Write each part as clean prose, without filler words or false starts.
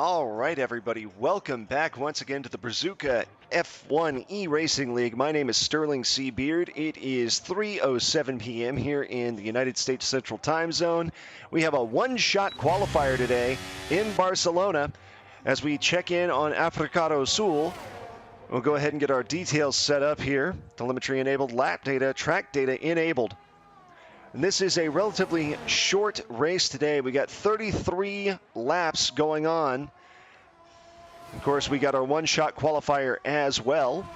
All right, everybody, welcome back once again to the Brazuka F1 E-Racing League. My name is Sterling C. Beard. It is 3:07 p.m. here in the United States Central Time Zone. We have a one-shot qualifier today in Barcelona as we check in on Africado Sul. We'll go ahead and get our details set up here. Telemetry enabled, lap data, track data enabled. And this is a relatively short race today. We got 33 laps going on. Of course, we got our one-shot qualifier as well.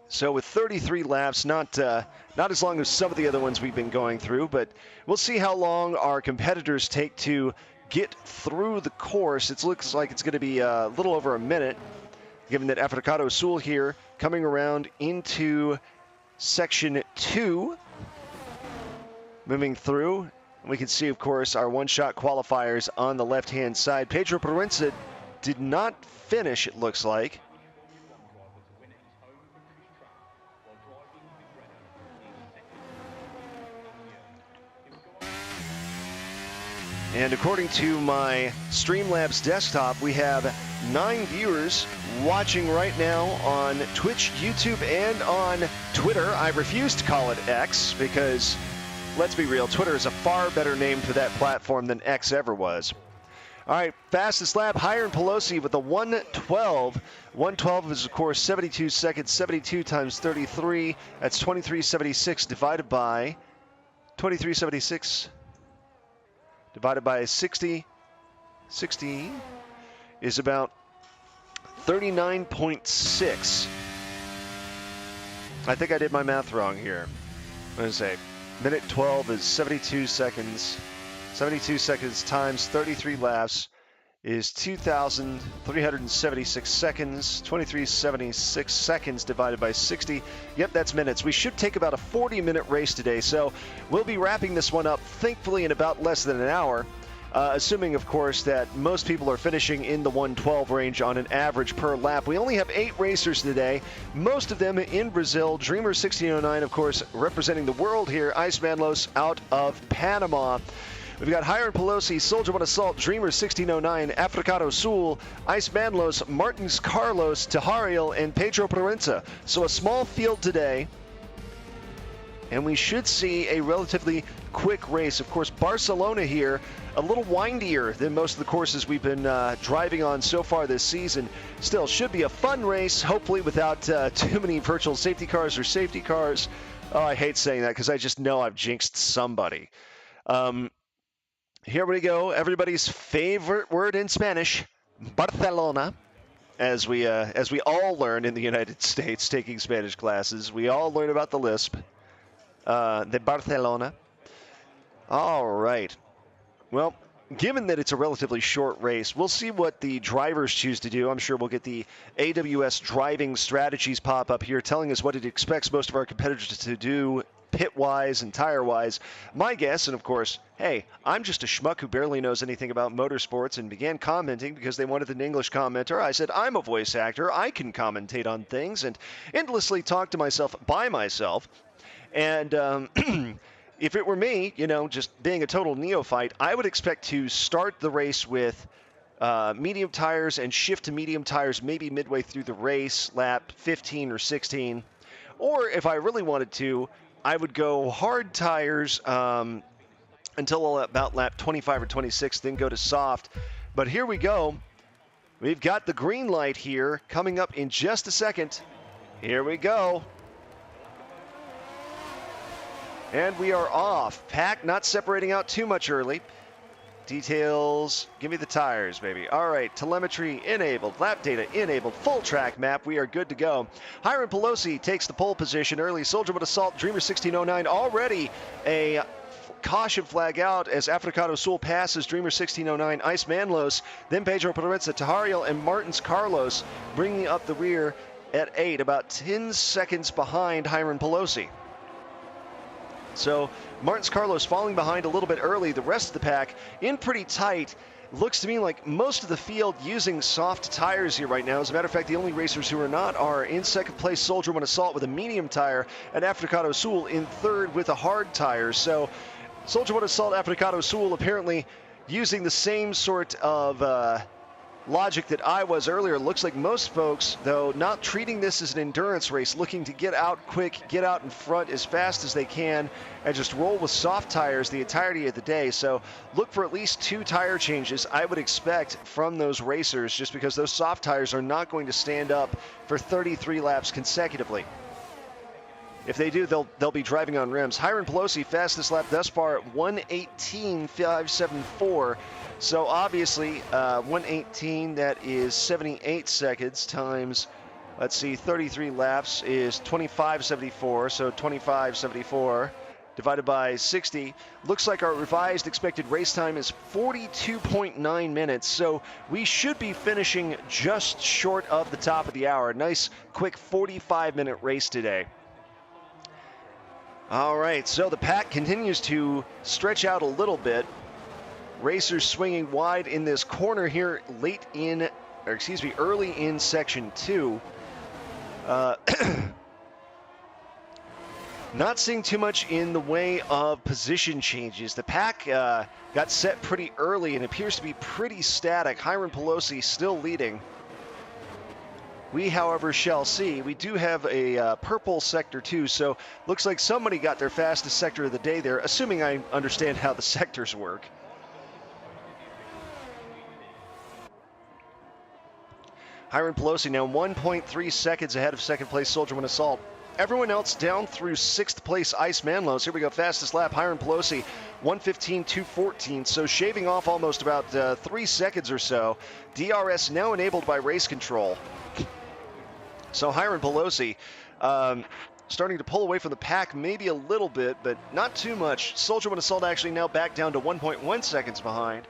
So with 33 laps, not as long as some of the other ones we've been going through, but we'll see how long our competitors take to get through the course. It looks like it's going to be a little over a minute, given that Africado Sul here coming around into section 2. Moving through, we can see, of course, our one-shot qualifiers on the left-hand side. Pedro Proenza did not finish, it looks like. And according to my Streamlabs desktop, we have 9 viewers watching right now on Twitch, YouTube, and on Twitter. I refuse to call it X because, let's be real, Twitter is a far better name for that platform than X ever was. All right, fastest lap, Hiram Pelosi with a 1:12. 1:12 is, of course, 72 seconds. 72 times 33, that's 23:76 divided by 23:76 divided by 60. 60 is about 39.6. I think I did my math wrong here. What did I say? Minute 12 is 72 seconds. 72 seconds times 33 laps is 2,376 seconds. 2376 seconds divided by 60. Yep, that's minutes. We should take about a 40-minute race today, so we'll be wrapping this one up, thankfully, in about less than an hour. Assuming, of course, that most people are finishing in the 1:12 range on an average per lap. We only have 8 racers today, most of them in Brazil. Dreamer 1609, of course, representing the world here. Icemanlos out of Panama. We've got Hiram Pelosi, Soldier One Assault, Dreamer 1609, Africado Sul, Icemanlos, Martins Carlos, Tahariel, and Pedro Proenza. So a small field today, and we should see a relatively quick race. Of course, Barcelona here, a little windier than most of the courses we've been driving on so far this season. Still, should be a fun race, hopefully without too many virtual safety cars or safety cars. Oh, I hate saying that because I just know I've jinxed somebody. Here we go, everybody's favorite word in Spanish, Barcelona. As we all learn in the United States taking Spanish classes, we all learn about the lisp. The Barcelona. All right. Well, given that it's a relatively short race, we'll see what the drivers choose to do. I'm sure we'll get the AWS driving strategies pop up here telling us what it expects most of our competitors to do pit-wise and tire-wise. My guess, and of course, hey, I'm just a schmuck who barely knows anything about motorsports and began commenting because they wanted an English commenter. I said, I'm a voice actor. I can commentate on things and endlessly talk to myself by myself. And if it were me, you know, just being a total neophyte, I would expect to start the race with medium tires and shift to medium tires maybe midway through the race, lap 15 or 16. Or if I really wanted to, I would go hard tires until about lap 25 or 26, then go to soft. But here we go. We've got the green light here coming up in just a second. Here we go. And we are off. Pack not separating out too much early. Details, give me the tires, baby. All right, telemetry enabled, lap data enabled, full track map. We are good to go. Hiram Pelosi takes the pole position early. Soldier One Assault, Dreamer 1609, already a caution flag out as Africado Sul passes Dreamer 1609, Icemanlos, then Pedro Proenza, Tahariel, and Martins Carlos bringing up the rear at 8, about 10 seconds behind Hiram Pelosi. So Martins Carlos falling behind a little bit early. The rest of the pack in pretty tight. Looks to me like most of the field using soft tires here right now. As a matter of fact, the only racers who are not are in second place Soldier One Assault with a medium tire and Africado Sul in third with a hard tire. So Soldier One Assault, Africado Sul apparently using the same sort of logic that I was earlier. Looks like most folks, though, not treating this as an endurance race, looking to get out quick, get out in front as fast as they can, and just roll with soft tires the entirety of the day. So look for at least 2 tire changes, I would expect, from those racers, just because those soft tires are not going to stand up for 33 laps consecutively. If they do, they'll be driving on rims. Hiram Pelosi, fastest lap thus far at 1:18.574. So obviously, 1:18, that is 78 seconds times, let's see, 33 laps is 25.74. So 25.74 divided by 60. Looks like our revised expected race time is 42.9 minutes. So we should be finishing just short of the top of the hour. Nice, quick 45-minute race today. All right, so the pack continues to stretch out a little bit. Racers swinging wide in this corner here early in section 2. Not seeing too much in the way of position changes. The pack got set pretty early and appears to be pretty static. Hiram Pelosi still leading. We, however, shall see. We do have a purple sector, too, so looks like somebody got their fastest sector of the day there, assuming I understand how the sectors work. Hiram Pelosi now 1.3 seconds ahead of second place Soldierman Assault. Everyone else down through 6th place Ice Manlos. Here we go, fastest lap, Hiram Pelosi, 1:15.214, so shaving off almost about 3 seconds or so. DRS now enabled by race control. So Hiram Pelosi starting to pull away from the pack maybe a little bit, but not too much. Soldierman Assault actually now back down to 1.1 seconds behind.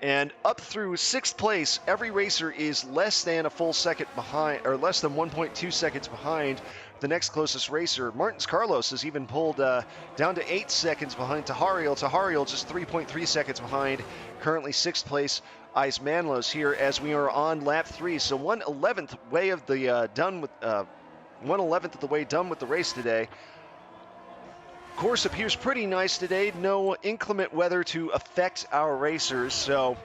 And up through 6th place, every racer is less than a full second behind, or less than 1.2 seconds behind the next closest racer. Martins Carlos has even pulled down to 8 seconds behind Tahariel. Tahariel just 3.3 seconds behind, currently 6th place Ice Manlos here as we are on lap 3. So 1/11th way of the 1/11th of the way done with the race today. Course appears pretty nice today. No inclement weather to affect our racers, so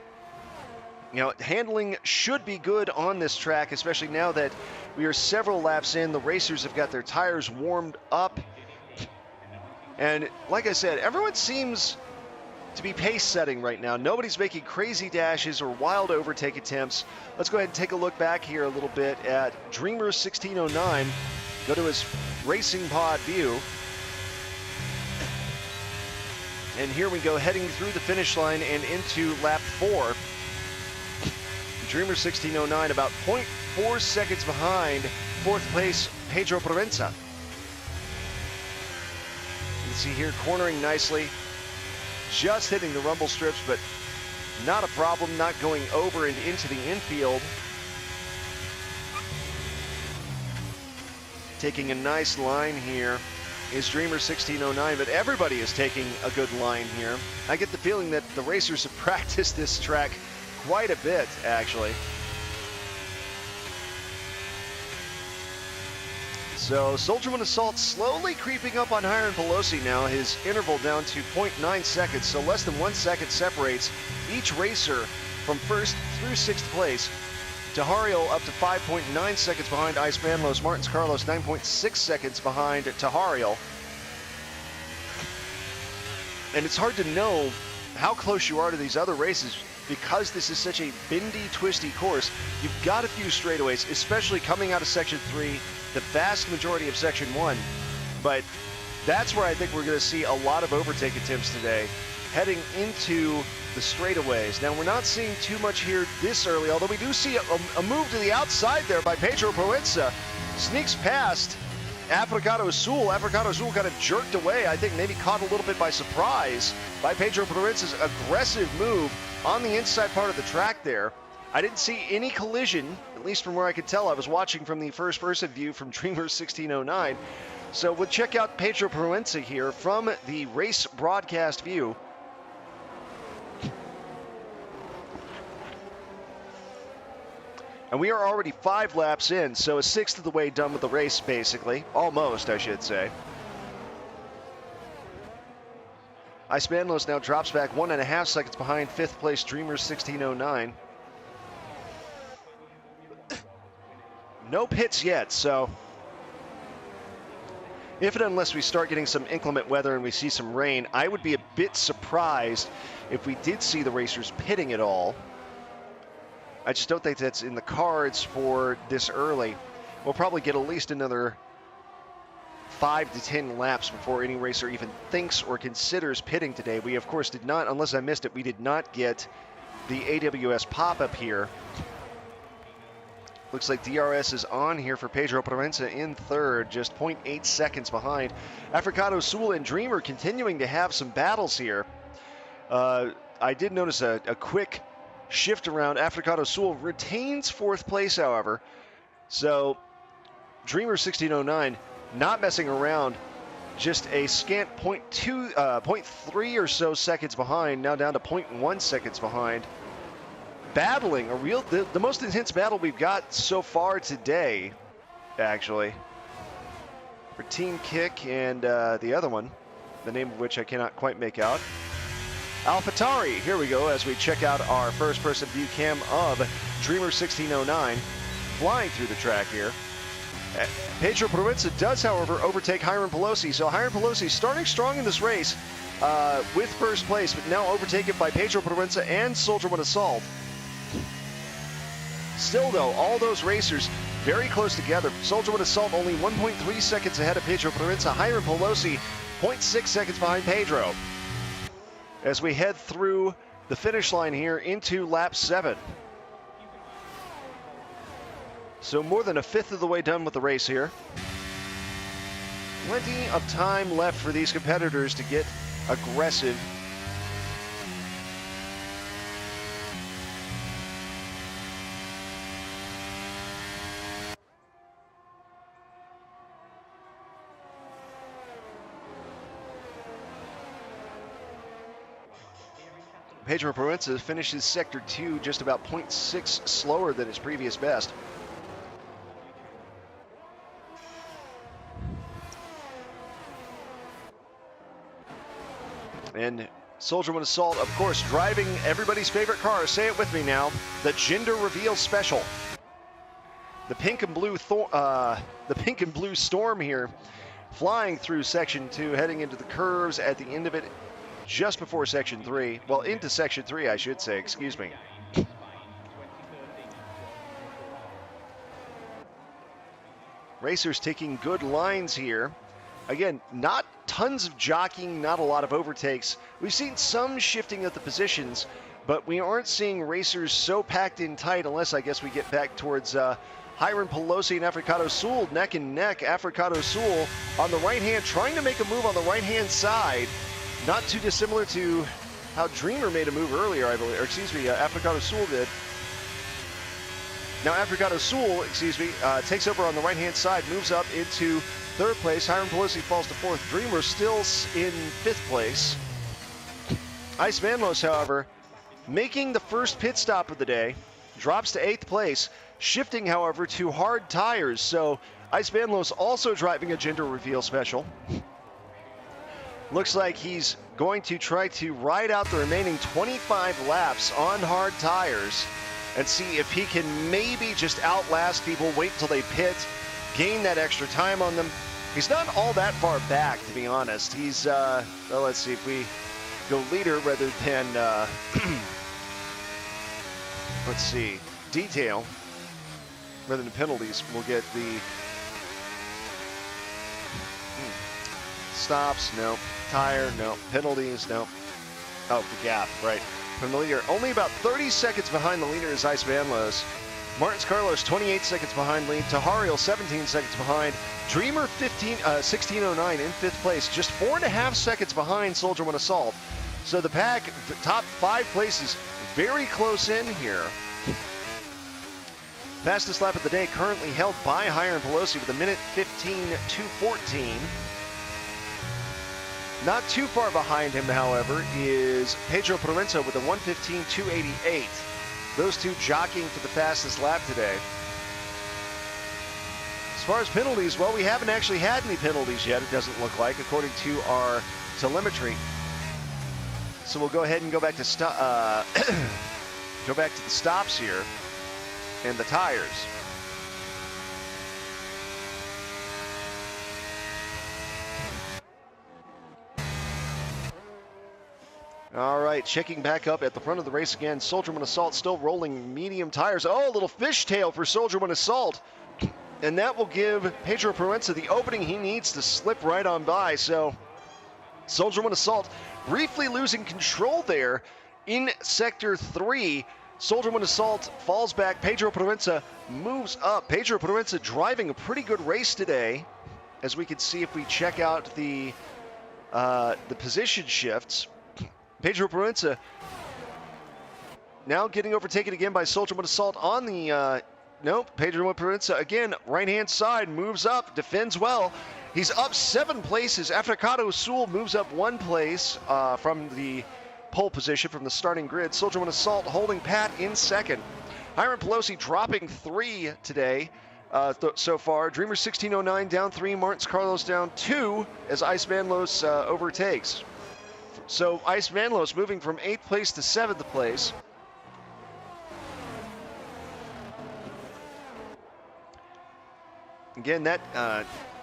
handling should be good on this track, especially now that we are several laps in. The racers have got their tires warmed up, and like I said, everyone seems to be pace setting right now. Nobody's making crazy dashes or wild overtake attempts. Let's go ahead and take a look back here a little bit at Dreamer 1609. Go to his Racing Pod view. And here we go, heading through the finish line and into lap 4. Dreamer 1609 about 0.4 seconds behind 4th place Pedro Provenza. You can see here cornering nicely, just hitting the rumble strips, but not a problem, not going over and into the infield. Taking a nice line here is Dreamer 1609, but everybody is taking a good line here. I get the feeling that the racers have practiced this track quite a bit, actually. So Soldierman Assault slowly creeping up on Hiram Pelosi now. His interval down to 0.9 seconds, so less than 1 second separates each racer from 1st through 6th place. Tahariel up to 5.9 seconds behind Ice Manlos. Martins Carlos 9.6 seconds behind Tahariel. And it's hard to know how close you are to these other races because this is such a bendy, twisty course. You've got a few straightaways, especially coming out of Section 3, the vast majority of Section 1. But that's where I think we're going to see a lot of overtake attempts today, heading into the straightaways. Now, we're not seeing too much here this early, although we do see a move to the outside there by Pedro Provenza. Sneaks past Africado Azul. Africado Azul kind of jerked away, I think maybe caught a little bit by surprise by Pedro Provenza's aggressive move on the inside part of the track there. I didn't see any collision, at least from where I could tell. I was watching from the first-person view from Dreamer 1609. So we'll check out Pedro Provenza here from the race broadcast view. And we are already 5 laps in, so 1/6 of the way done with the race, basically. Almost, I should say. Ispanlos now drops back 1.5 seconds behind fifth place Dreamer 1609. No pits yet, so if and unless we start getting some inclement weather and we see some rain, I would be a bit surprised if we did see the racers pitting at all. I just don't think that's in the cards for this early. We'll probably get at least another 5 to 10 laps before any racer even thinks or considers pitting today. We, of course, did not, unless I missed it, we did not get the AWS pop-up here. Looks like DRS is on here for Pedro Provenza in third, just 0.8 seconds behind. Africado Sul and Dreamer continuing to have some battles here. I did notice a quick shift around. Africado Sul retains fourth place, however. So Dreamer 1609 not messing around, just a scant 0.3 or so seconds behind, now down to 0.1 seconds behind. Battling the most intense battle we've got so far today, actually, for Team Kick and the other one, the name of which I cannot quite make out. AlphaTauri, here we go as we check out our first-person view cam of Dreamer 1609 flying through the track here. Pedro Provenza does, however, overtake Hiram Pelosi. So Hiram Pelosi starting strong in this race with first place, but now overtaken by Pedro Provenza and Soldier One Assault. Still, though, all those racers very close together. Soldier One Assault only 1.3 seconds ahead of Pedro Provenza. Hiram Pelosi 0.6 seconds behind Pedro. As we head through the finish line here into lap 7. So more than a fifth of the way done with the race here. Plenty of time left for these competitors to get aggressive. Pedro Provenza finishes Sector 2 just about 0.6 slower than his previous best. And Soldier One Assault, of course, driving everybody's favorite car. Say it with me now. The Gender Reveal Special. The pink and blue Storm here, flying through Section 2, heading into the curves at the end of it, just before Section 3. Well, into Section 3, I should say. Excuse me. Racers taking good lines here. Again, not tons of jockeying, not a lot of overtakes. We've seen some shifting of the positions, but we aren't seeing racers so packed in tight unless I guess we get back towards Hiram Pelosi and Africado Sul neck and neck. Africado Sul on the right hand, trying to make a move on the right hand side. Not too dissimilar to how Dreamer made a move earlier, I believe, or excuse me, Africado Sul did. Now Africado Sul, takes over on the right hand side, moves up into third place. Hiram Pelosi falls to fourth. Dreamer still in fifth place. Ice Vanlos, however, making the first pit stop of the day, drops to eighth place, shifting, however, to hard tires. So Ice Vanlos also driving a Gender Reveal Special. Looks like he's going to try to ride out the remaining 25 laps on hard tires and see if he can maybe just outlast people, wait until they pit, gain that extra time on them. He's not all that far back, to be honest. He's, well, let's see if we go leader rather than, let's see, detail rather than penalties. We'll get the stops, no. Tire, no. Penalties, no. Oh, the gap, right. From the leader, only about 30 seconds behind the leader is Ice Vanlos. Martins Carlos, 28 seconds behind lead. Tahariel, 17 seconds behind. Dreamer, 1609 in fifth place, just 4.5 seconds behind Soldier One Assault. So the pack, the top 5 places, very close in here. Fastest lap of the day currently held by Hiram Pelosi with 1:15.214. Not too far behind him, however, is Pedro Provenza with a 1:15.288. Those two jockeying for the fastest lap today. As far as penalties, well, we haven't actually had any penalties yet, it doesn't look like, according to our telemetry. So we'll go ahead and go back to go back to the stops here and the tires. All right, checking back up at the front of the race again. Soldierman Assault still rolling medium tires. Oh, a little fishtail for Soldierman Assault. And that will give Pedro Proenza the opening he needs to slip right on by. So Soldierman Assault briefly losing control there in Sector 3. Soldierman Assault falls back. Pedro Proenza moves up. Pedro Proenza driving a pretty good race today, as we can see if we check out the position shifts. Pedro Proenza now getting overtaken again by Soldierman Assault on the nope, Pedro Proenza again, right-hand side, moves up, defends well. He's up 7 places. Africado Sul moves up 1 place from the pole position from the starting grid. Soldierman Assault holding pat in second. Hiram Pelosi dropping 3 today so far. Dreamer 1609 down 3, Martins Carlos down 2 as Ice Manlos overtakes. So Ice Manlos moving from 8th place to 7th place. Again, that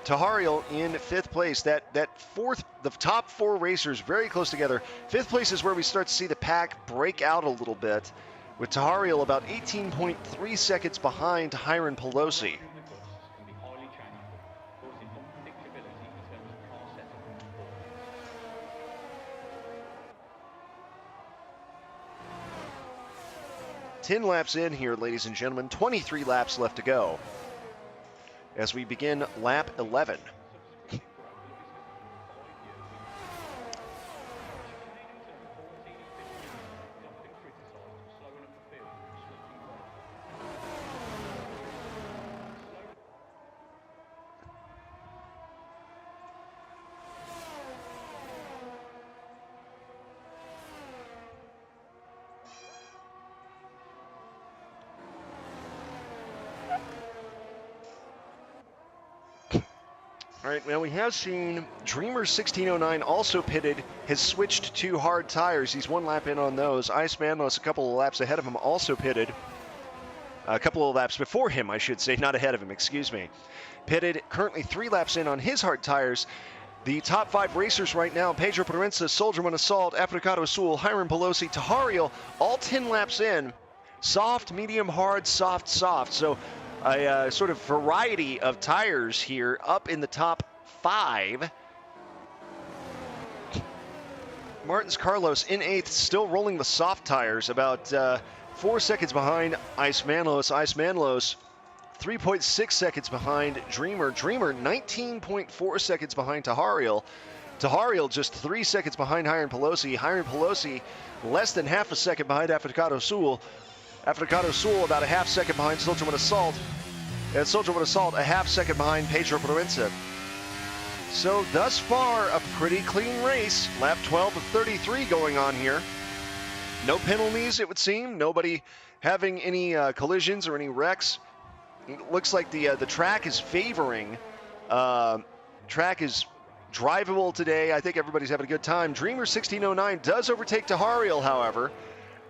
Tahariel in 5th place. That fourth, the top 4 racers very close together. 5th place is where we start to see the pack break out a little bit, with Tahariel about 18.3 seconds behind Hiram Pelosi. Ten laps in here, ladies and gentlemen. 23 laps left to go as we begin lap 11. All right, well, we have seen Dreamer 1609 also pitted, has switched to hard tires. He's 1 lap in on those. Ice Manlos a couple of laps ahead of him, also pitted. A couple of laps before him, I should say, not ahead of him, excuse me. Pitted, currently 3 laps in on his hard tires. The top 5 racers right now, Pedro Proenza, Soldierman Assault, Africado Sul, Hiram Pelosi, Tahariel, all 10 laps in. Soft, medium, hard, soft, soft. So a sort of variety of tires here up in the top 5. Martins Carlos in 8th, still rolling the soft tires, about 4 seconds behind Ice Manlos. Ice Manlos 3.6 seconds behind Dreamer. Dreamer 19.4 seconds behind Tahariel. Tahariel just 3 seconds behind Hiram Pelosi. Hiram Pelosi less than half a second behind Africado Sul. Africado Sul about a half second behind Soldierman Assault. And Soldierman Assault a half second behind Pedro Proenza. So thus far, a pretty clean race. Lap 12 of 33 going on here. No penalties, it would seem. Nobody having any collisions or any wrecks. It looks like the track is favoring. Track is drivable today. I think everybody's having a good time. Dreamer 1609 does overtake Tahariel, however.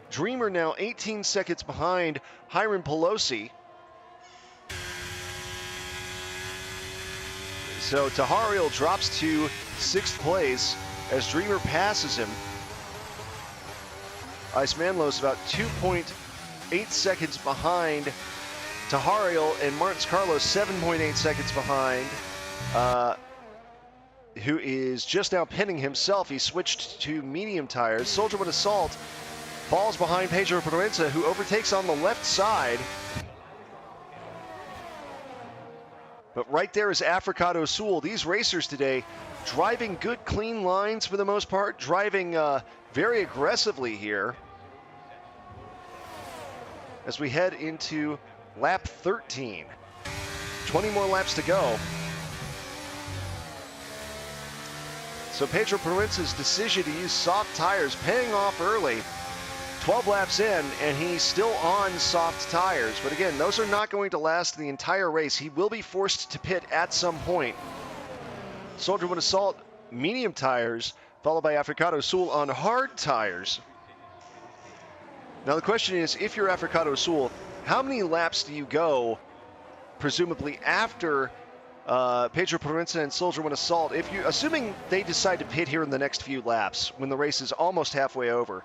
Dreamer now 18 seconds behind Hiram Pelosi. So Tahariel drops to 6th place as Dreamer passes him. Ice Manlos about 2.8 seconds behind Tahariel, and Martins Carlos 7.8 seconds behind, who is just now pinning himself. He switched to medium tires. Soldierman Assault falls behind Pedro Proenza, who overtakes on the left side. But right there is Africado Sul. These racers today driving good, clean lines for the most part, driving very aggressively here as we head into lap 13. 20 more laps to go. So Pedro Proenza's decision to use soft tires paying off early. 12 laps in, and he's still on soft tires. But again, those are not going to last the entire race. He will be forced to pit at some point. Soldierman Assault, medium tires, followed by Africado Sul on hard tires. Now the question is, if you're Africado Sul, how many laps do you go, presumably after Pedro Proença and Soldier One Assault, assuming they decide to pit here in the next few laps when the race is almost halfway over?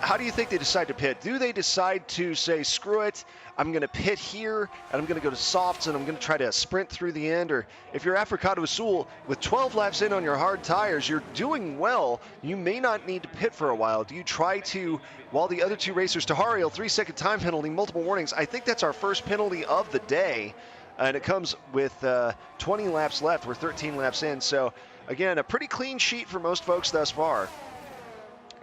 How do you think they decide to pit? Do they decide to say, screw it, I'm going to pit here, and I'm going to go to softs, and I'm going to try to sprint through the end? Or if you're Africado Sul, with 12 laps in on your hard tires, you're doing well. You may not need to pit for a while. Do you try to, while the other two racers, Tahariel, 3-second time penalty, multiple warnings. I think that's our first penalty of the day, and it comes with 20 laps left. We're 13 laps in. So, again, a pretty clean sheet for most folks thus far.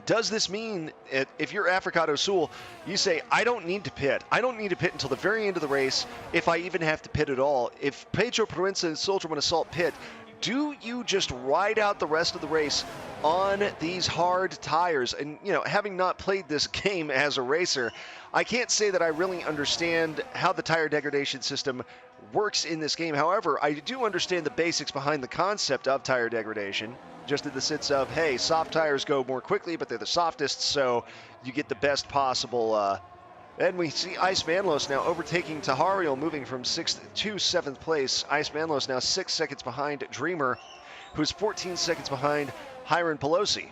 Does this mean, if you're Africado Sul, you say, I don't need to pit. I don't need to pit until the very end of the race, if I even have to pit at all. If Pedro Proença and Soldier One Assault pit, do you just ride out the rest of the race on these hard tires? And, you know, having not played this game as a racer, I can't say that I really understand how the tire degradation system works in this game. However, I do understand the basics behind the concept of tire degradation, just in the sense of, hey, soft tires go more quickly, but they're the softest, so you get the best possible. And we see Ice Manlos now overtaking Tahariel, moving from 6th to 7th place. Ice Manlos now 6 seconds behind Dreamer, who's 14 seconds behind Hiron Pelosi.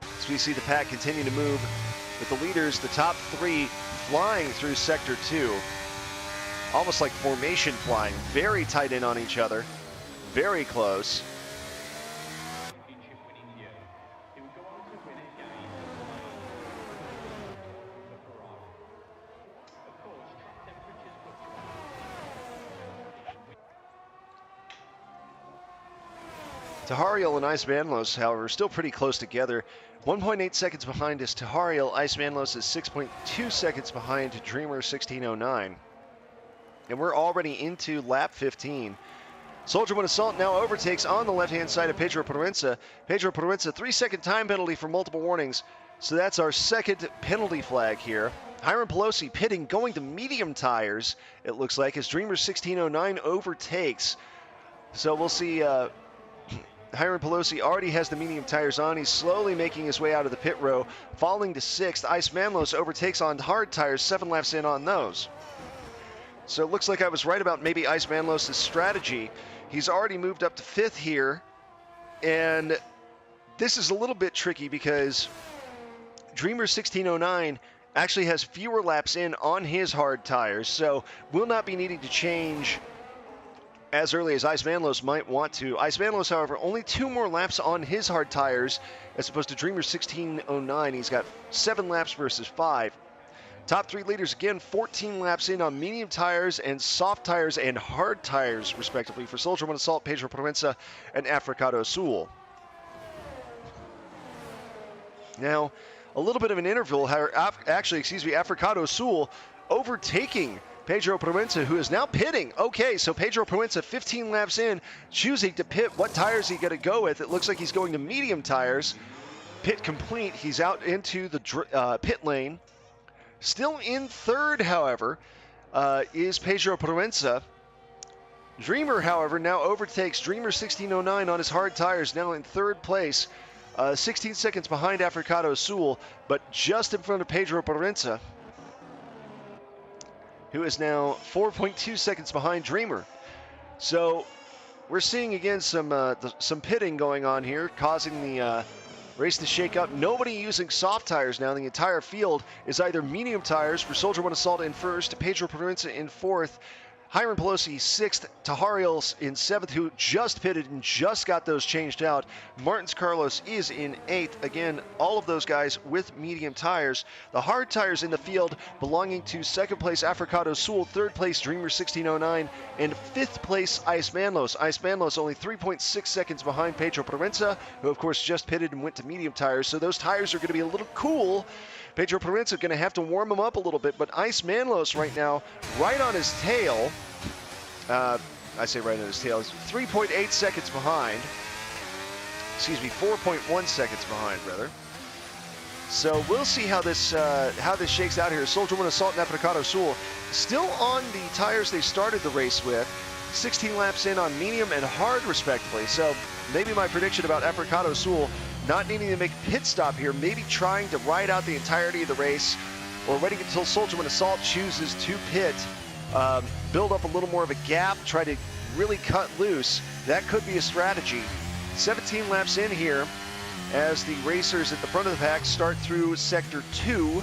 So we see the pack continue to move with the leaders, the top three, flying through Sector 2. Almost like formation flying, very tight in on each other, very close. Tahariel and Ice Manlos, however, are still pretty close together. 1.8 seconds behind is Tahariel. Ice Manlos is 6.2 seconds behind Dreamer 1609. And we're already into lap 15. Soldier One Assault now overtakes on the left-hand side of Pedro Proença. Pedro Proença, 3-second time penalty for multiple warnings. So that's our second penalty flag here. Hiron Pelosi pitting, going to medium tires, it looks like, as Dreamer 1609 overtakes. So we'll see Hiron Pelosi already has the medium tires on. He's slowly making his way out of the pit row, falling to 6th. Ice Manlos overtakes on hard tires, 7 laps in on those. So it looks like I was right about maybe Ice Manlos' strategy. He's already moved up to 5th here, and this is a little bit tricky because Dreamer 1609 actually has fewer laps in on his hard tires, so will not be needing to change as early as Ice Manlos might want to. Ice Manlos, however, only 2 more laps on his hard tires as opposed to Dreamer 1609. He's got 7 laps versus 5. Top 3 leaders, again, 14 laps in on medium tires and soft tires and hard tires, respectively, for Soldier One Assault, Pedro Proença, and Africado Sul. Now, a little bit of an interval, Africado Sul overtaking Pedro Proença, who is now pitting. Okay, so Pedro Proença, 15 laps in, choosing to pit. What tires is he going to go with? It looks like he's going to medium tires. Pit complete. He's out into the pit lane. Still in 3rd, however, is Pedro Proença. Dreamer, however, now overtakes Dreamer 1609 on his hard tires, now in 3rd place, 16 seconds behind Africado Sul, but just in front of Pedro Proença, who is now 4.2 seconds behind Dreamer. So we're seeing again some pitting going on here, causing the race to shake up. Nobody using soft tires now. The entire field is either medium tires for Soldier One Assault in 1st, Pedro Proença in 4th, Hiron Pelosi 6th, Tahariel in 7th, who just pitted and just got those changed out. Martins Carlos is in 8th. Again, all of those guys with medium tires. The hard tires in the field belonging to 2nd place Africado Sul, 3rd place Dreamer 1609, and 5th place Ice Manlos. Ice Manlos only 3.6 seconds behind Pedro Proença, who of course just pitted and went to medium tires, so those tires are going to be a little cool. Pedro Proença going to have to warm them up a little bit, but Ice Manlos right now, right on his tail. I say right on his tail. He's 3.8 seconds behind. Excuse me, 4.1 seconds behind, rather. So we'll see how this shakes out here. Soldier One Assault and Africado Sul still on the tires they started the race with. 16 laps in on medium and hard, respectively. So maybe my prediction about Africado Sul not needing to make a pit stop here, maybe trying to ride out the entirety of the race, or waiting until Soldierman Assault chooses to pit, build up a little more of a gap, try to really cut loose. That could be a strategy. 17 laps in here as the racers at the front of the pack start through Sector 2.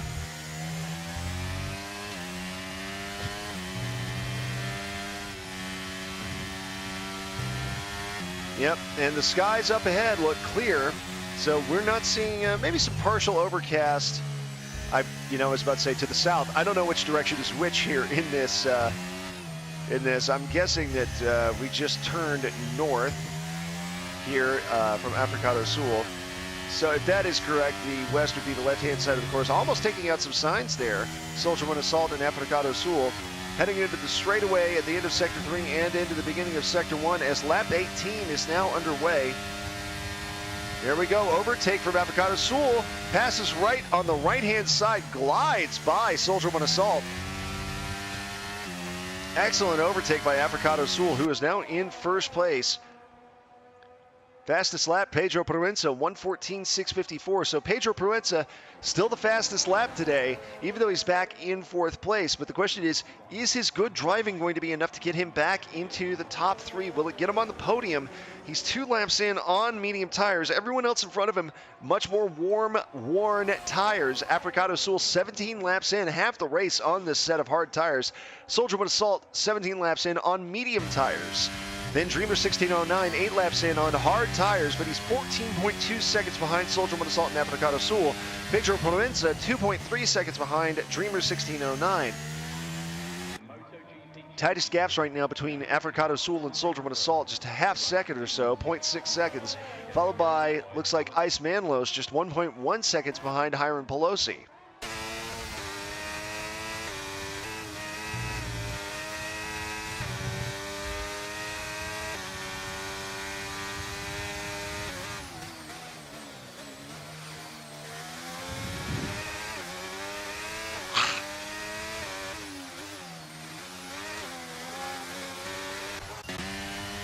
Yep, and the skies up ahead look clear, so we're not seeing maybe some partial overcast. I was about to say to the south. I don't know which direction is which here in this. I'm guessing that we just turned north here from Africado Sul. So if that is correct, the west would be the left-hand side of the course. Almost taking out some signs there. Soldierman Assault and Africado Sul. Heading into the straightaway at the end of Sector 3 and into the beginning of Sector 1 as lap 18 is now underway. There we go, overtake from Africado Sul. Passes right on the right-hand side, glides by Soldierman Assault. Excellent overtake by Africado Sul, who is now in first place. Fastest lap, Pedro Proenza, 1:14.654. So Pedro Proenza still the fastest lap today, even though he's back in fourth place. But the question is his good driving going to be enough to get him back into the top three? Will it get him on the podium? He's 2 laps in on medium tires. Everyone else in front of him, much more warm, worn tires. Africado Sul, 17 laps in, half the race on this set of hard tires. Soldierman Assault, 17 laps in on medium tires. Then Dreamer 1609, 8 laps in on hard tires, but he's 14.2 seconds behind Soldierman Assault and Africado Sul. Pedro Proenza, 2.3 seconds behind Dreamer 1609. Tightest gaps right now between Africado Sul and Soldierman Assault, just a half second or so, 0.6 seconds, followed by, looks like Ice Manlos, just 1.1 seconds behind Hiram Pelosi.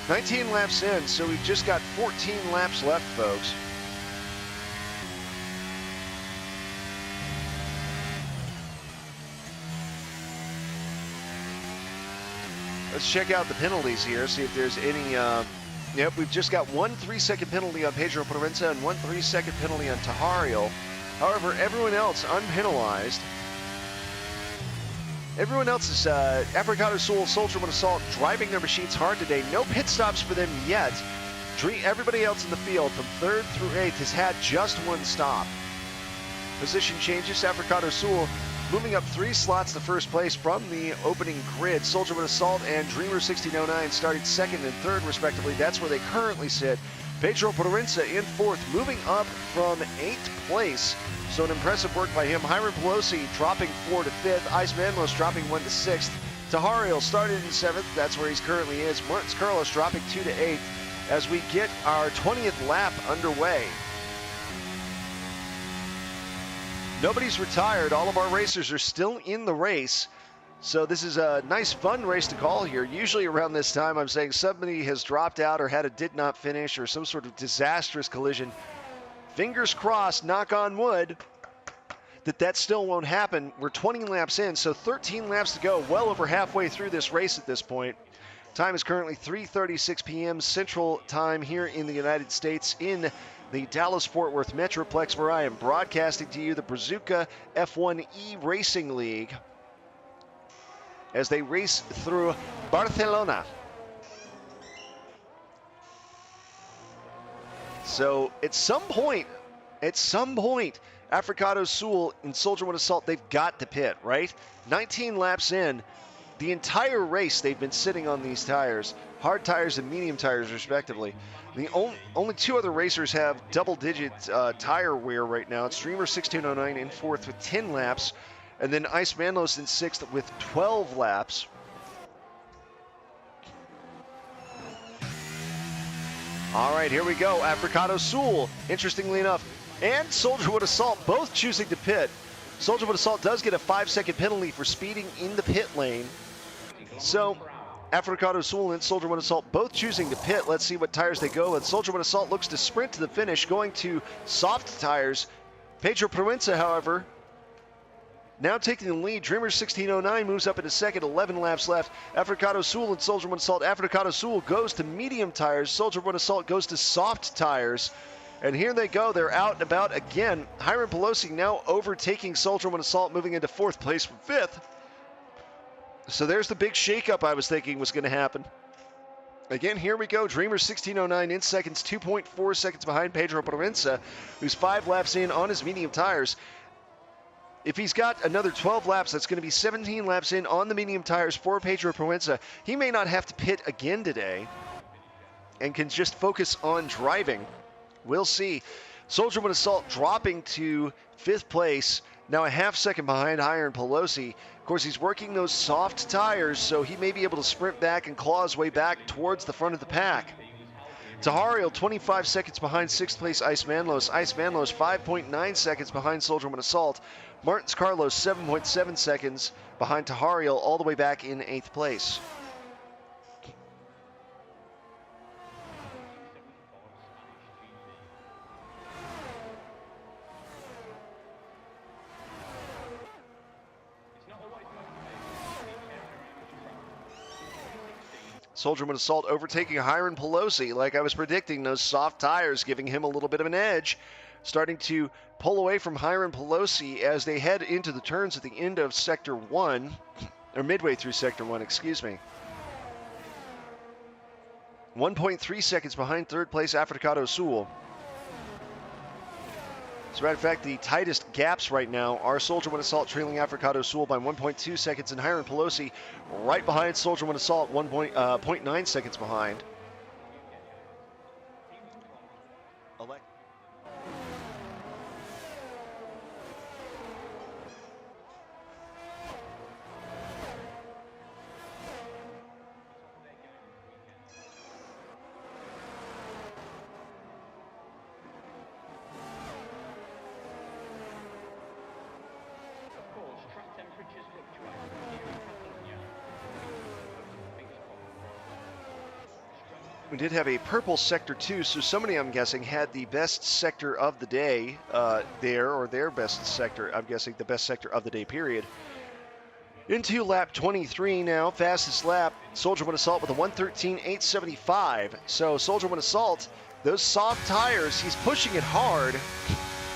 "19 laps in, so we've just got 14 laps left, folks. Let's check out the penalties here, see if there's any. Yep, we've just got 1 3-second penalty on Pedro Proenza and 1 3-second penalty on Tahariel. However, everyone else unpenalized. Everyone else is Africado Sul, Soldierman Assault driving their machines hard today. No pit stops for them yet. Everybody else in the field from 3rd through 8th has had just 1 stop. Position changes, Africado Sul moving up 3 slots to first place from the opening grid. Soldierman Assault and Dreamer 1609 starting 2nd and 3rd respectively. That's where they currently sit. Pedro Proenza in 4th, moving up from 8th place. So an impressive work by him. Hiram Pelosi dropping 4 to 5th. Ice Manlos dropping 1 to 6th. Tahariel started in 7th. That's where he currently is. Martins Carlos dropping 2 to 8th as we get our 20th lap underway. Nobody's retired. All of our racers are still in the race. So this is a nice, fun race to call here. Usually around this time, I'm saying somebody has dropped out or had a did not finish or some sort of disastrous collision. Fingers crossed, knock on wood, that still won't happen. We're 20 laps in, so 13 laps to go, well over halfway through this race at this point. Time is currently 3:36 p.m. Central Time here in the United States in the Dallas-Fort Worth Metroplex, where I am broadcasting to you the Brazuka F1 E-Racing League as they race through Barcelona. So at some point, Africado Sul and Soldierman Assault, they've got to pit, right? 19 laps in, the entire race they've been sitting on these tires, hard tires and medium tires respectively. The only 2 other racers have double-digit tire wear right now. It's Dreamer 1609 in 4th with 10 laps, and then Ice Manlos in 6th with 12 laps. All right, here we go. Africado Sul, interestingly enough, and Soldierman Assault both choosing to pit. Soldierman Assault does get a 5-second penalty for speeding in the pit lane. So Africado Sul and Soldier One Assault both choosing to pit. Let's see what tires they go. And Soldier One Assault looks to sprint to the finish, going to soft tires. Pedro Proenza, however, now taking the lead. Dreamer 1609 moves up into second, 11 laps left. Africado Sul and Soldier One Assault. Africado Sul goes to medium tires. Soldier One Assault goes to soft tires. And here they go. They're out and about again. Hiram Pelosi now overtaking Soldier One Assault, moving into fourth place from fifth. So there's the big shakeup I was thinking was going to happen. Again, here we go. Dreamer 1609 in seconds, 2.4 seconds behind Pedro Proenza, who's 5 laps in on his medium tires. If he's got another 12 laps, that's going to be 17 laps in on the medium tires for Pedro Proenza. He may not have to pit again today and can just focus on driving. We'll see. Soldier One Assault dropping to 5th place, now a half second behind Hiram Pelosi. Of course, he's working those soft tires, so he may be able to sprint back and claw his way back towards the front of the pack. Tahariel, 25 seconds behind 6th place Ice Manlos. Ice Manlos, 5.9 seconds behind Soldier One Assault. Martins Carlos, 7.7 seconds behind Tahariel, all the way back in 8th place. Soldier One Assault overtaking Hiram Pelosi. Like I was predicting, those soft tires giving him a little bit of an edge. Starting to pull away from Hiram Pelosi as they head into the turns at the end of Sector 1, or midway through Sector 1, excuse me. 1.3 seconds behind 3rd place Africado Sul. As a matter of fact, the tightest gaps right now are Soldier One Assault trailing Africado Sul by 1.2 seconds, and Hiram Pelosi right behind Soldier One Assault, 0.9 seconds behind. We did have a purple Sector 2, so somebody, I'm guessing, had the best sector of the day there, or their best sector, I'm guessing, the best sector of the day, period. Into lap 23 now, fastest lap, Soldier One Assault with a 1:13.875. So Soldier One Assault, those soft tires, he's pushing it hard.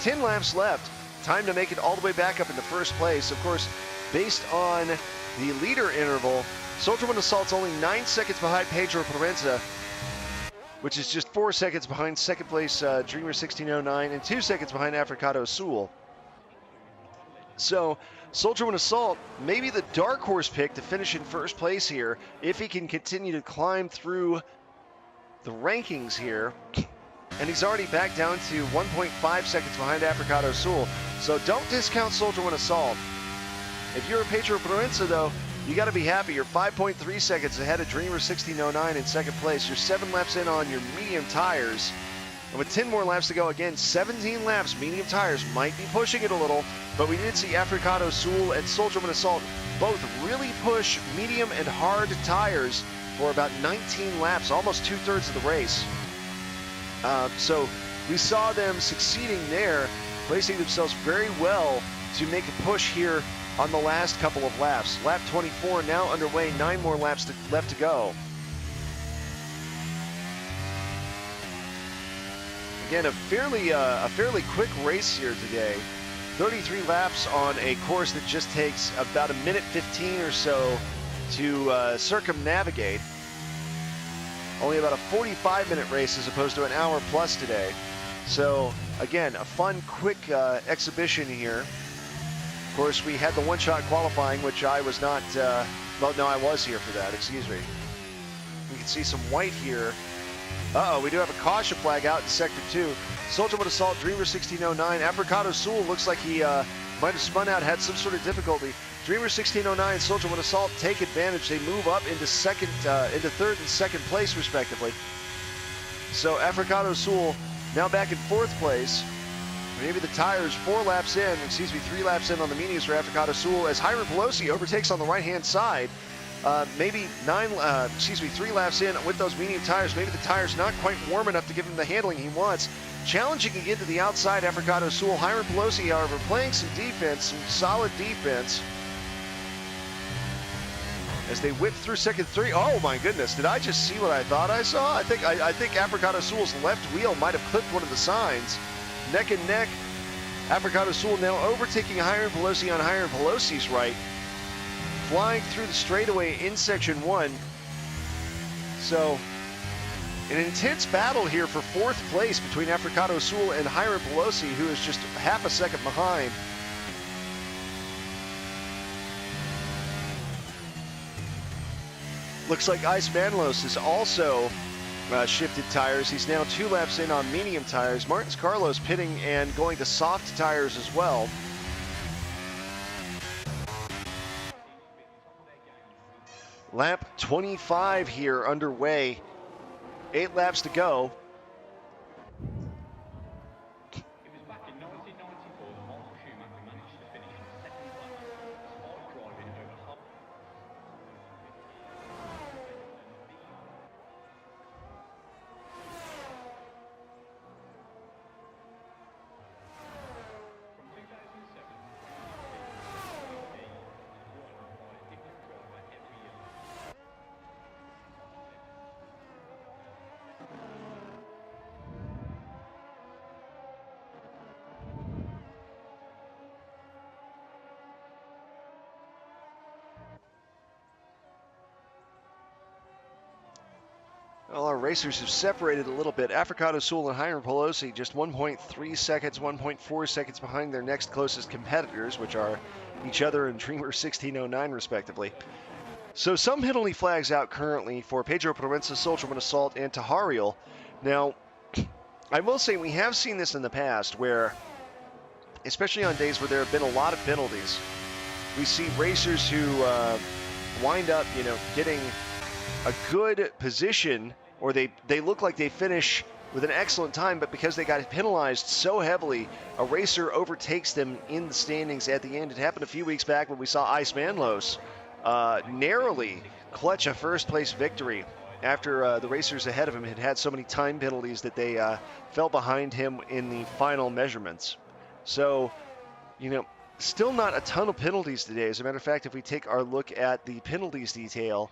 10 laps left, time to make it all the way back up into first place. Of course, based on the leader interval, Soldier One Assault's only 9 seconds behind Pedro Proenza, which is just 4 seconds behind second place Dreamer 1609 and 2 seconds behind Africado Sul. So Soldier One Assault, maybe the dark horse pick to finish in first place here if he can continue to climb through the rankings here. And he's already back down to 1.5 seconds behind Africado Sul. So don't discount Soldier One Assault. If you're a Pedro Proenza, though, you got to be happy. You're 5.3 seconds ahead of Dreamer 1609 in second place. You're 7 laps in on your medium tires. And with 10 more laps to go, again, 17 laps, medium tires might be pushing it a little, but we did see Africado Sul and Soldier One Assault both really push medium and hard tires for about 19 laps, almost 2/3 of the race. So we saw them succeeding there, placing themselves very well to make a push here on the last couple of laps. Lap 24 now underway, 9 more laps left to go. Again, a fairly quick race here today. 33 laps on a course that just takes about 1:15 or so to circumnavigate. Only about a 45-minute race as opposed to an hour plus today. So again, a fun, quick exhibition here. Of course, we had the one-shot qualifying, which I was not, well, no, I was here for that, excuse me. You can see some white here. Uh-oh, we do have a caution flag out in Sector 2. Soldier One Assault, Dreamer 1609. Africado Sul looks like he might have spun out, had some sort of difficulty. Dreamer 1609, Soldier One Assault take advantage. They move up into into third and second place, respectively. So Africado Sul now back in fourth place. Maybe the tires 3 laps in on the mediums for Africado Sul as Hiram Pelosi overtakes on the right-hand side. maybe 3 laps in with those medium tires. Maybe the tire's not quite warm enough to give him the handling he wants. Challenging again to the outside, Africato Sewell. Hiram Pelosi, however, playing some defense, some solid defense. As they whip through second 3. Oh my goodness, did I just see what I thought I saw? I think Africato Sewell's left wheel might have clipped one of the signs. Neck and neck. Africato Sewell now overtaking Hiram Pelosi on Hiram Pelosi's right. Flying through the straightaway in section 1. So, an intense battle here for 4th place between Africato Sewell and Hiram Pelosi, who is just half a second behind. Looks like Ice Manlos has also shifted tires. He's now 2 laps in on medium tires. Martins Carlos pitting and going to soft tires as well. Lap 25 here underway. 8 laps to go. Well, our racers have separated a little bit. Africato Sewell and Hiram Pelosi just 1.3 seconds, 1.4 seconds behind their next closest competitors, which are each other and Dreamer 1609, respectively. So some penalty flags out currently for Pedro Proenza, Soldierman Assault, and Tahariel. Now, I will say we have seen this in the past where, especially on days where there have been a lot of penalties, we see racers who wind up, getting a good position, or they look like they finish with an excellent time, but because they got penalized so heavily, a racer overtakes them in the standings at the end. It happened a few weeks back when we saw Ice Manlos narrowly clutch a first-place victory after the racers ahead of him had so many time penalties that they fell behind him in the final measurements. So, still not a ton of penalties today. As a matter of fact, if we take our look at the penalties detail,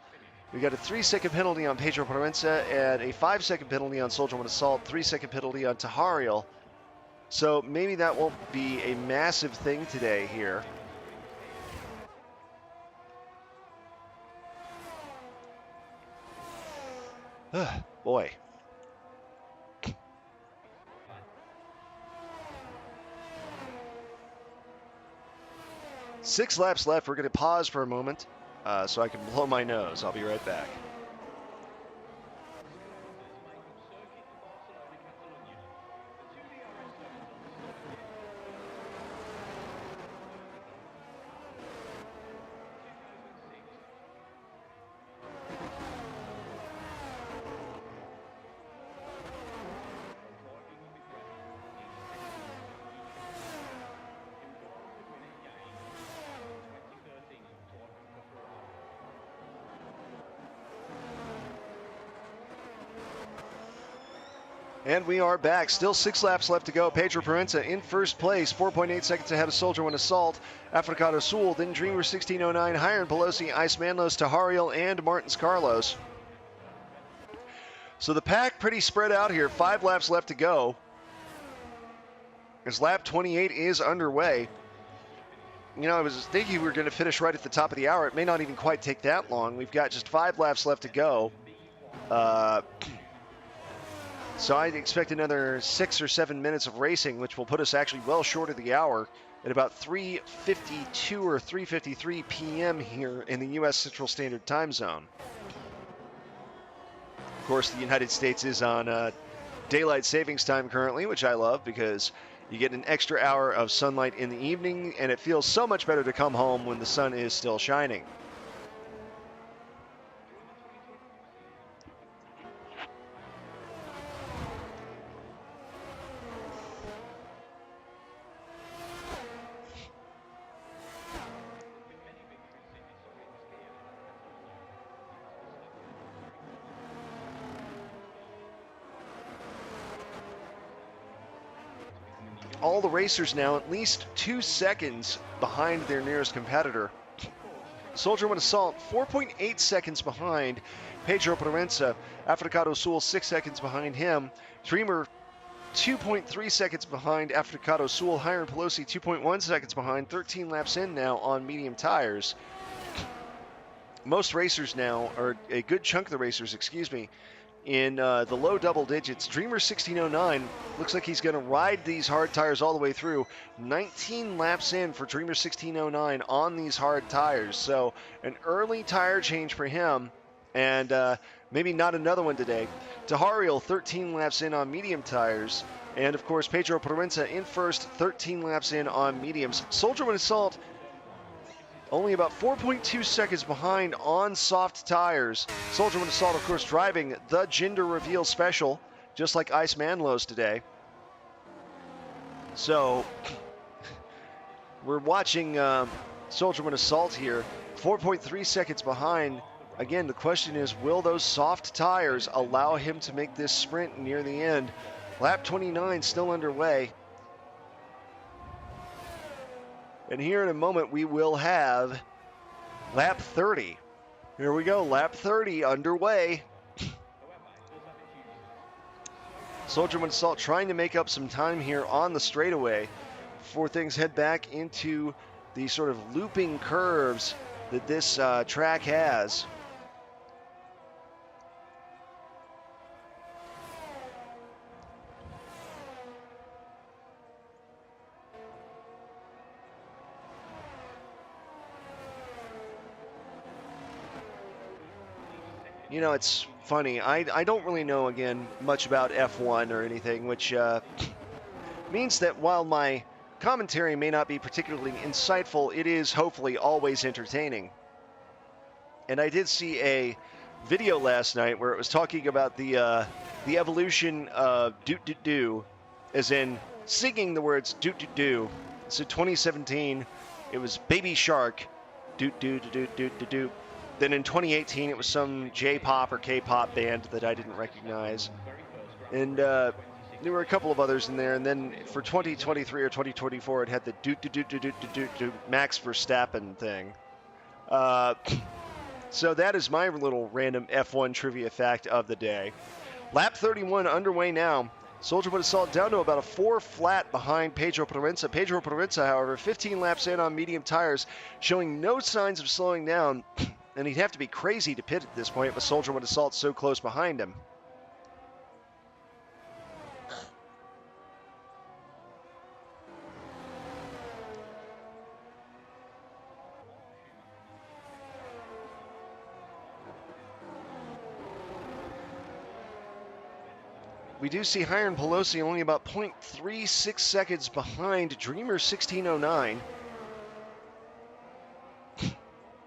we got a 3-second penalty on Pedro Proenza and a 5-second penalty on Soldierman Assault, 3-second penalty on Tahariel. So maybe that won't be a massive thing today here. Boy. Six laps left. We're going to pause for a moment so I can blow my nose. I'll be right back. And we are back. Still 6 laps left to go. Pedro Proenza in first place, 4.8 seconds ahead of Soldierman Assault, Africato Sewell, then Dreamer 1609, Hiram Pelosi, Ice Manlos, Tahariel, and Martins Carlos. So the pack pretty spread out here. 5 laps left to go, as lap 28 is underway. I was thinking we were going to finish right at the top of the hour. It may not even quite take that long. We've got just 5 laps left to go. So I'd expect another 6 or 7 minutes of racing, which will put us actually well short of the hour at about 3:52 or 3:53 p.m. here in the U.S. Central Standard Time Zone. Of course, the United States is on daylight savings time currently, which I love because you get an extra hour of sunlight in the evening, and it feels so much better to come home when the sun is still shining. all the racers now at least 2 seconds behind their nearest competitor. Soldier Wind Assault 4.8 seconds behind Pedro Provenza. Africado Sul 6 seconds behind him. Dreamer 2.3 seconds behind Africado Sul. Hiram Pelosi 2.1 seconds behind. 13 laps in now on medium tires. Most racers now, or a good chunk of the racers, in the low double digits. Dreamer 1609 looks like he's going to ride these hard tires all the way through. 19 laps in for Dreamer 1609 on these hard tires. So an early tire change for him, and maybe not another one today. Tahariel 13 laps in on medium tires. And of course, Pedro Provenza in first, 13 laps in on mediums. Soldier Wind Assault only about 4.2 seconds behind on soft tires. Soldier Wind Assault, of course, driving the gender reveal special, just like Ice Manlows today. So, we're watching Soldier Wind Assault here, 4.3 seconds behind. Again, the question is, will those soft tires allow him to make this sprint near the end? Lap 29 still underway. And here in a moment, we will have lap 30. Here we go, lap 30 underway. Soldier Wind Assault trying to make up some time here on the straightaway before things head back into the sort of looping curves that this track has. You know, it's funny. I don't really know, again, much about F1 or anything, which means that while my commentary may not be particularly insightful, it is hopefully always entertaining. And I did see a video last night where it was talking about the evolution of doot-doot-doo, as in singing the words doot-doot-doo. So 2017, it was Baby Shark, doot-doot-doot-doot-doot-doot. Then in 2018, it was some J-pop or K-pop band that I didn't recognize. And there were a couple of others in there. And then for 2023 or 2024, it had the doot-doot-doot-doot-doot-doot Max Verstappen thing. So that is my little random F1 trivia fact of the day. Lap 31 underway now. Soldier Wind Assault down to about a 4 flat behind Pedro Provenza. Pedro Provenza, however, 15 laps in on medium tires, showing no signs of slowing down. And he'd have to be crazy to pit at this point with Soldier Wind Assault so close behind him. We do see Hiram Pelosi only about 0.36 seconds behind Dreamer 1609.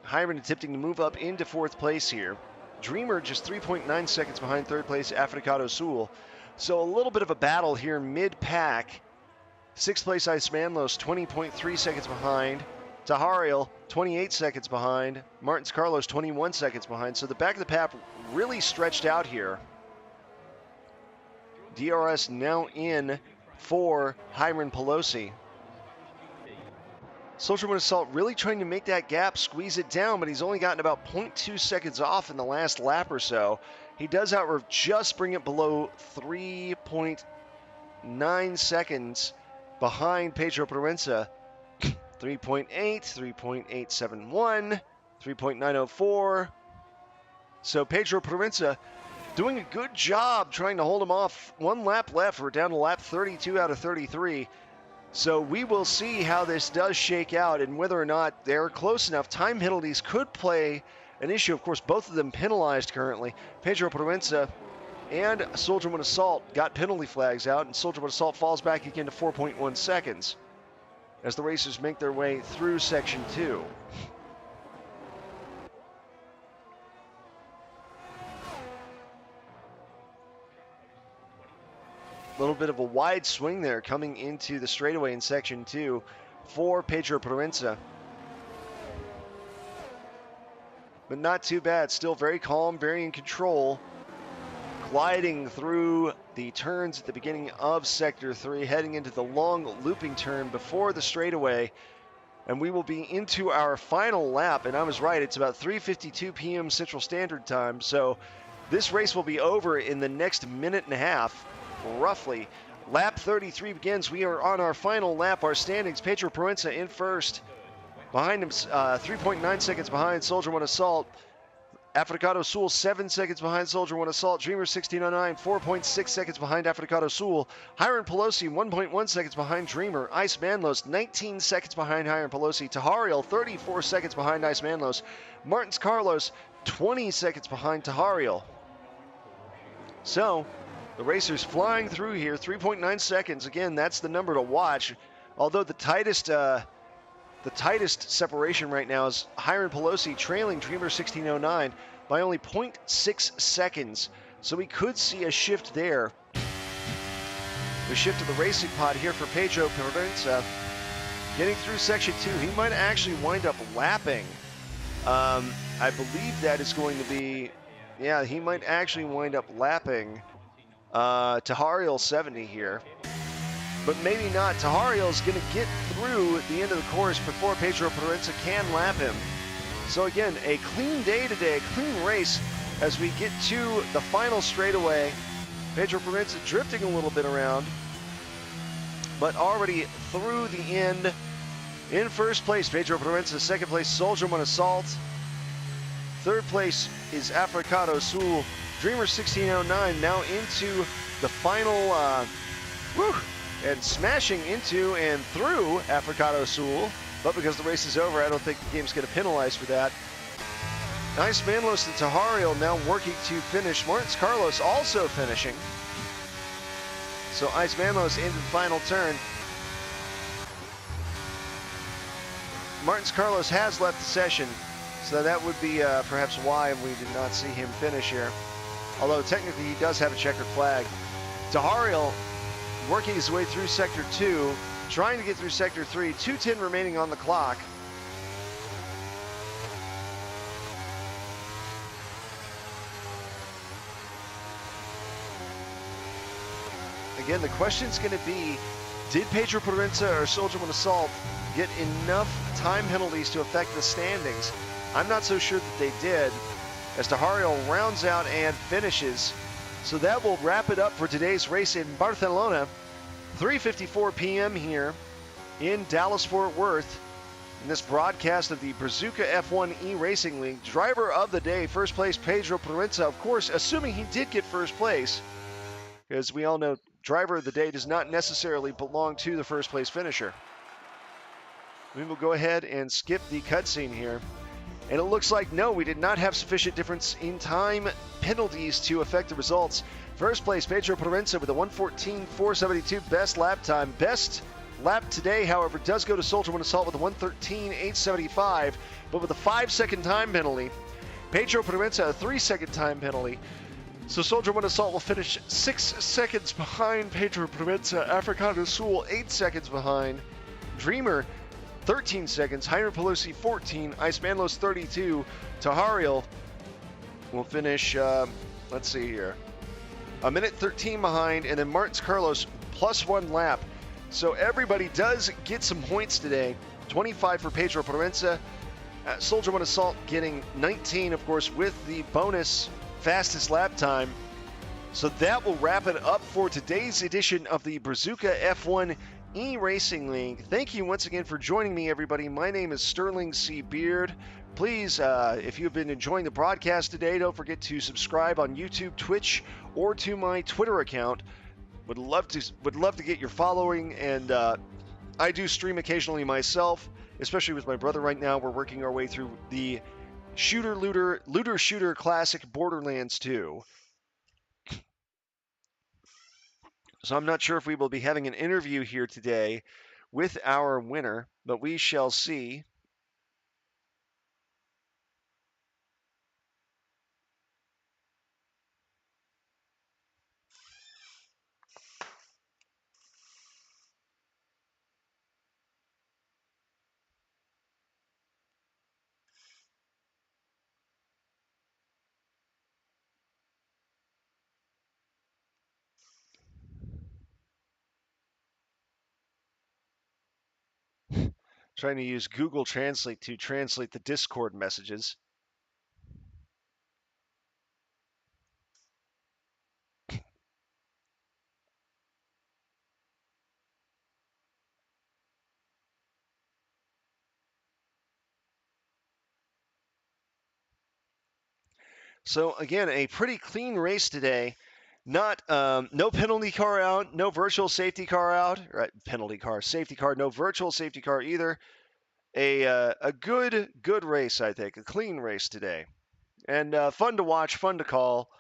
Hiram attempting to move up into 4th place here. Dreamer just 3.9 seconds behind 3rd place Africado Sul. So a little bit of a battle here mid-pack. 6th place Ice Manlos 20.3 seconds behind. Tahariel 28 seconds behind. Martins Carlos 21 seconds behind. So the back of the pack really stretched out here. DRS now in for Hiram Pelosi. Soldier Wind Assault really trying to make that gap, squeeze it down, but he's only gotten about 0.2 seconds off in the last lap or so. He does, however, just bring it below 3.9 seconds behind Pedro Provenza. 3.8, 3.871, 3.904. So Pedro Provenza doing a good job trying to hold him off. 1 lap left. We're down to lap 32 out of 33. So we will see how this does shake out and whether or not they're close enough. Time penalties could play an issue. Of course, both of them penalized currently. Pedro Provenza and Soldier Wind Assault got penalty flags out, and Soldier Wind Assault falls back again to 4.1 seconds as the racers make their way through Section 2. A little bit of a wide swing there coming into the straightaway in Section 2 for Pedro Provenza. but not too bad. Still very calm, very in control, gliding through the turns at the beginning of Sector 3, heading into the long looping turn before the straightaway. And we will be into our final lap. And I was right, it's about 3:52 p.m. Central Standard Time. So this race will be over in the next minute and a half, roughly. Lap 33 begins. We are on our final lap. Our standings, Pedro Proenza in first. Behind him, 3.9 seconds behind, Soldier One Assault. Africado Sul, 7 seconds behind Soldier One Assault. Dreamer 1609, 4.6 seconds behind Africado Sul. Hiram Pelosi, 1.1 seconds behind Dreamer. Ice Manlos, 19 seconds behind Hiram Pelosi. Tahariel, 34 seconds behind Ice Manlos. Martins Carlos, 20 seconds behind Tahariel. So, the racers flying through here, 3.9 seconds. Again, that's the number to watch. Although the tightest separation right now is Hiram Pelosi trailing Dreamer 1609 by only 0.6 seconds. So we could see a shift there. The shift of the racing pod here for Pedro Proenza. Getting through Section 2, he might actually wind up lapping. I believe that is going to be, yeah, he might actually wind up lapping Tahariel 70 here. But maybe not. Tahariel is going to get through the end of the course before Pedro Proenza can lap him. So again, a clean day today, a clean race as we get to the final straightaway. Pedro Proenza drifting a little bit around, but already through the end. In first place, Pedro Proenza. Second place, Soldier One Assault. Third place is Africado Sul. Dreamer 1609 now into the final, and smashing into and through Africado Sul. But because the race is over, I don't think the game's going to penalize for that. Nice Manlos and Tahariel now working to finish. Martins Carlos also finishing. So Ice Manlos into the final turn. Martins Carlos has left the session, so that would be perhaps why we did not see him finish here. Although technically he does have a checkered flag. Tahariel working his way through Sector 2, trying to get through Sector 3, 2:10 remaining on the clock. Again, the question's going to be, did Pedro Proenza or Soldier One Assault get enough time penalties to affect the standings? I'm not so sure that they did, as Tahariel rounds out and finishes. So that will wrap it up for today's race in Barcelona. 3:54 p.m. here in Dallas-Fort Worth. In this broadcast of the Brazuka F1 E-Racing League, driver of the day, first place Pedro Proenza, of course, assuming he did get first place, because we all know driver of the day does not necessarily belong to the first place finisher. We will go ahead and skip the cutscene here. And it looks like, no, we did not have sufficient difference in time penalties to affect the results. First place, Pedro Proenza with a 1:14.472 best lap time. Best lap today, however, does go to Soldier One Assault with a 1:13.875, but with a 5-second time penalty. Pedro Proenza, a 3-second time penalty. So Soldier One Assault will finish 6 seconds behind Pedro Proenza. Africado Sul, 8 seconds behind. Dreamer, 13 seconds. Hiram Pelosi, 14. Ice Manlos, 32. Tahariel will finish, let's see here, a minute 13 behind, and then Martins Carlos plus 1 lap. So everybody does get some points today. 25 for Pedro Proenza. Soldier One Assault getting 19, of course, with the bonus fastest lap time. So that will wrap it up for today's edition of the Brazuka F1 E-Racing League. Thank you once again for joining me, everybody. My name is Sterling C. Beard. Please, if you've been enjoying the broadcast today, don't forget to subscribe on YouTube, Twitch, or to my Twitter account. Would love to get your following, and I do stream occasionally myself, especially with my brother right now. We're working our way through the Looter Shooter Classic Borderlands 2. So I'm not sure if we will be having an interview here today with our winner, but we shall see. Trying to use Google Translate to translate the Discord messages. So again, a pretty clean race today. Not no penalty car out, no virtual safety car out. Right, penalty car, safety car, no virtual safety car either. A good race, I think, a clean race today, and fun to watch, fun to call.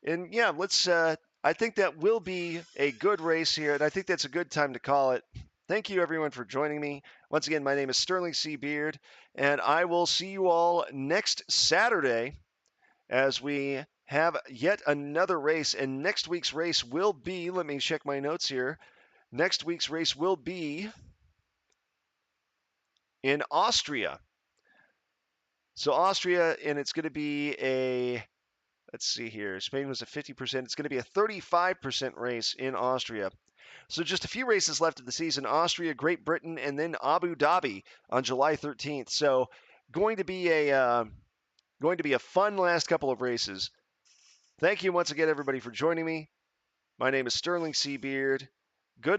And yeah, let's. I think that will be a good race here, and I think that's a good time to call it. Thank you, everyone, for joining me. Once again, my name is Sterling C. Beard, and I will see you all next Saturday as we have yet another race. And next week's race will be, let me check my notes here. Next week's race will be in Austria. So, Austria, and it's going to be let's see here. Spain was a 50%. It's going to be a 35% race in Austria. So just a few races left of the season: Austria, Great Britain, and then Abu Dhabi on July 13th. So going to be a fun last couple of races. Thank you once again, everybody, for joining me. My name is Sterling C. Beard. Good